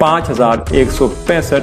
5,165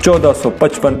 1455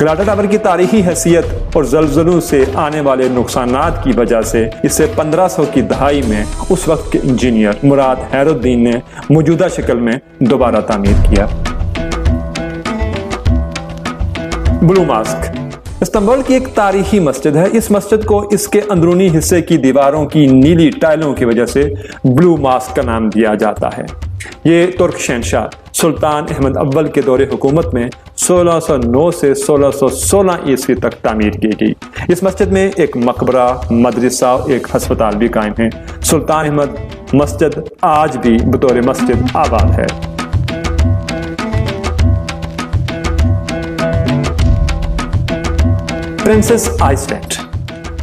گلاٹا tower کی تاریخی حیثیت اور زلزلوں سے آنے والے نقصانات کی وجہ سے اسے 1500 کی دہائی میں اس وقت کے انجینئر مراد حیر الدین نے موجودہ شکل میں دوبارہ تعمیر کیا۔ بلو ماسک استنبول کی ایک تاریخی مسجد ہے۔ اس مسجد کو اس کے اندرونی حصے کی دیواروں کی نیلی ٹائلوں کی وجہ سے بلو ماسک کا نام دیا جاتا ہے۔ یہ ترک شہنشاہ سلطان احمد اول کے دور حکومت میں 1609 سے 1616 عیسوی تک تعمیر کی گئی۔ اس مسجد میں ایک مقبرہ، مدرسہ اور ایک ہسپتال بھی قائم ہے۔ سلطان احمد مسجد آج بھی بطور مسجد آباد ہے۔ پرنسس آئس لینڈ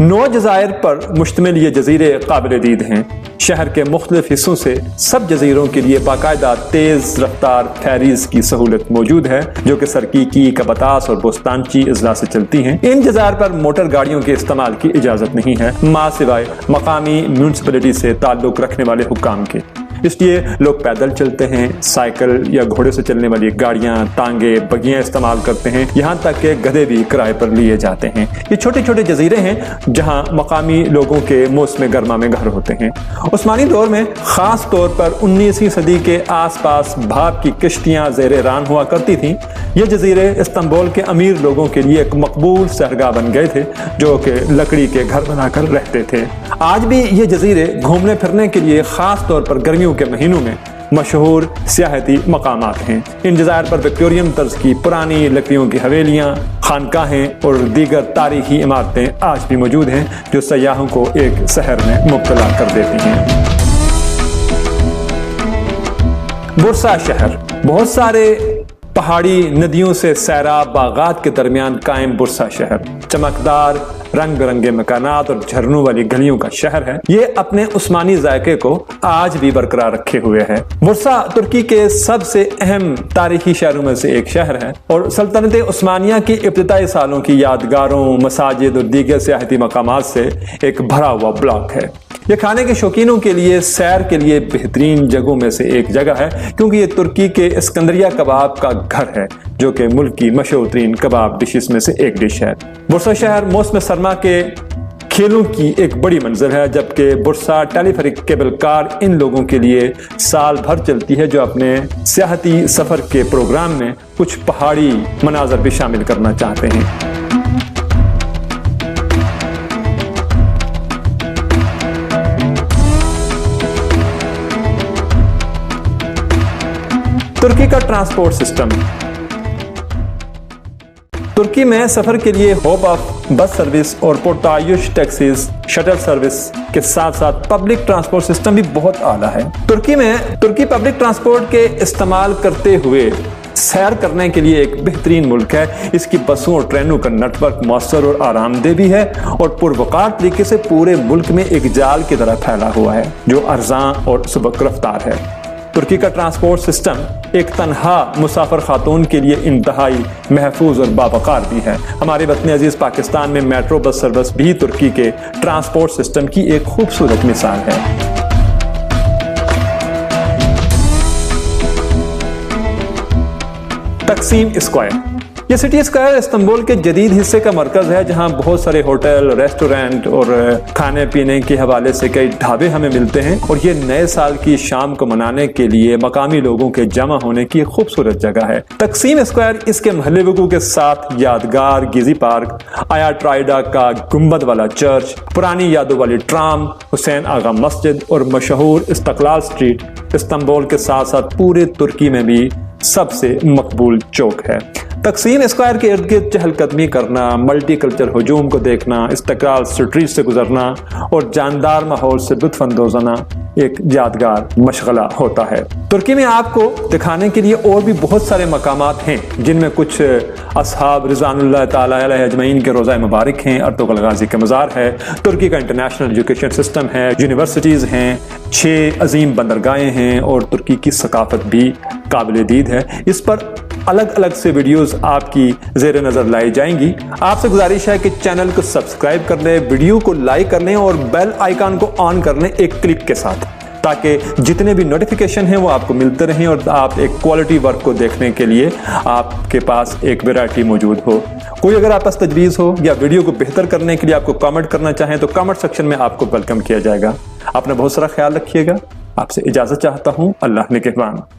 9 جزائر پر مشتمل یہ جزیرے قابل دید ہیں۔ شہر کے مختلف حصوں سے سب جزیروں کے لیے باقاعدہ تیز رفتار فیریز کی سہولت موجود ہے جو کہ سرکیکی، کبتاس اور بوستانچی اضلاع سے چلتی ہیں۔ ان جزائر پر موٹر گاڑیوں کے استعمال کی اجازت نہیں ہے ماں سوائے مقامی میونسپلٹی سے تعلق رکھنے والے حکام کے، اس لیے لوگ پیدل چلتے ہیں، سائیکل یا گھوڑے سے چلنے والی گاڑیاں، ٹانگے، بگیاں استعمال کرتے ہیں، یہاں تک کہ گدھے بھی کرائے پر لیے جاتے ہیں۔ یہ چھوٹے چھوٹے جزیرے ہیں جہاں مقامی لوگوں کے موسم گرما میں گھر ہوتے ہیں۔ عثمانی دور میں خاص طور پر 19ویں صدی کے آس پاس بھاپ کی کشتیاں زیر ران ہوا کرتی تھیں۔ یہ جزیرے استنبول کے امیر لوگوں کے لیے ایک مقبول سہرگاہ بن گئے تھے جو کہ لکڑی کے گھر بنا کر رہتے تھے۔ آج بھی یہ جزیرے گھومنے پھرنے کے لیے خاص طور پر گرمیوں کے مہینوں میں مشہور سیاحتی مقامات ہیں۔ ان جزائر پر وکٹورین طرز کی پرانی لکڑیوں کی حویلیاں، خانقاہیں اور دیگر تاریخی عمارتیں آج بھی موجود ہیں جو سیاحوں کو ایک سحر میں مبتلا کر دیتی ہیں۔ برسا شہر بہت سارے پہاڑی ندیوں سے سیراب باغات کے درمیان قائم برسا شہر چمکدار رنگ برنگے مکانات اور جھرنوں والی گلیوں کا شہر ہے۔ یہ اپنے عثمانی ذائقے کو آج بھی برقرار رکھے ہوئے ہے۔ برسا ترکی کے سب سے اہم تاریخی شہروں میں سے ایک شہر ہے اور سلطنت عثمانیہ کی ابتدائی سالوں کی یادگاروں، مساجد اور دیگر سیاحتی مقامات سے ایک بھرا ہوا بلاک ہے۔ یہ کھانے کے شوقینوں کے لیے سیر کے لیے بہترین جگہوں میں سے ایک جگہ ہے کیونکہ یہ ترکی کے اسکندریہ کباب کا گھر ہے جو کہ ملک کی مشہور ترین کباب ڈشز میں سے ایک ڈش ہے۔ برسا شہر موسم سرما کے کھیلوں کی ایک بڑی منزل ہے جبکہ برسا ٹیلی فیرک کیبل کار ان لوگوں کے لیے سال بھر چلتی ہے جو اپنے سیاحتی سفر کے پروگرام میں کچھ پہاڑی مناظر بھی شامل کرنا چاہتے ہیں۔ ترکی کا ٹرانسپورٹ سسٹم ترکی میں سفر کے لیے ہوپ آف بس سروس اور پورتایوش ٹیکسیز شٹل سروس کے ساتھ ساتھ پبلک ٹرانسپورٹ سسٹم بھی بہت اعلیٰ ہے۔ ترکی پبلک ٹرانسپورٹ کے استعمال کرتے ہوئے سیر کرنے کے لیے ایک بہترین ملک ہے۔ اس کی بسوں اور ٹرینوں کا نیٹ ورک مؤثر اور آرام دہ بھی ہے اور پروقار طریقے سے پورے ملک میں ایک جال کی طرح پھیلا ہوا ہے جو ارزاں اور سبک رفتار ہے۔ ترکی کا ٹرانسپورٹ سسٹم ایک تنہا مسافر خاتون کے لیے انتہائی محفوظ اور باوقار بھی ہے۔ ہمارے وطن عزیز پاکستان میں میٹرو بس سروس بھی ترکی کے ٹرانسپورٹ سسٹم کی ایک خوبصورت مثال ہے۔ تقسیم اسکوائر یہ سٹی اسکوائر استنبول کے جدید حصے کا مرکز ہے جہاں بہت سارے ہوٹل، ریسٹورنٹ اور کھانے پینے کے حوالے سے کئی ڈھابے ہمیں ملتے ہیں اور یہ نئے سال کی شام کو منانے کے لیے مقامی لوگوں کے جمع ہونے کی ایک خوبصورت جگہ ہے۔ تقسیم اسکوائر اس کے محلے وقوع کے ساتھ یادگار گیزی پارک، آیا ٹرائیڈا کا گنبد والا چرچ، پرانی یادوں والی ٹرام، حسین آغا مسجد اور مشہور استقلال سٹریٹ استنبول کے ساتھ ساتھ پورے ترکی میں بھی سب سے مقبول چوک ہے۔ تقسیم اسکوائر کے ارد گرد چہل قدمی کرنا، ملٹی کلچر ہجوم کو دیکھنا، استقلال سٹریٹ سے گزرنا اور جاندار ماحول سے لطف اندوزنا ایک یادگار مشغلہ ہوتا ہے۔ ترکی میں آپ کو دکھانے کے لیے اور بھی بہت سارے مقامات ہیں جن میں کچھ اصحاب رضوان اللہ تعالی علیہ اجمعین کے روضہ مبارک ہیں، ارطغرل غازی کا مزار ہے، ترکی کا انٹرنیشنل ایجوکیشن سسٹم ہے، یونیورسٹیز ہیں، 6 عظیم بندرگاہیں ہیں اور ترکی کی ثقافت بھی قابل دید ہے۔ اس پر الگ الگ سے ویڈیوز آپ کی زیر نظر لائی جائیں گی۔ آپ سے گزارش ہے کہ چینل کو سبسکرائب کر لیں، ویڈیو کو لائک کر لیں اور بیل آئیکن کو آن کر لیں ایک کلک کے ساتھ تاکہ جتنے بھی نوٹیفیکیشن ہیں وہ آپ کو ملتے رہیں اور آپ ایک کوالٹی ورک کو دیکھنے کے لیے آپ کے پاس ایک ویرائٹی موجود ہو۔ کوئی اگر آپ پاس تجویز ہو یا ویڈیو کو بہتر کرنے کے لیے آپ کو کامنٹ کرنا چاہیں تو کامنٹ سیکشن میں آپ کو ویلکم کیا جائے گا۔ اپنا بہت سارا خیال رکھیے گا۔ آپ سے اجازت چاہتا ہوں۔ اللہ نگہبان۔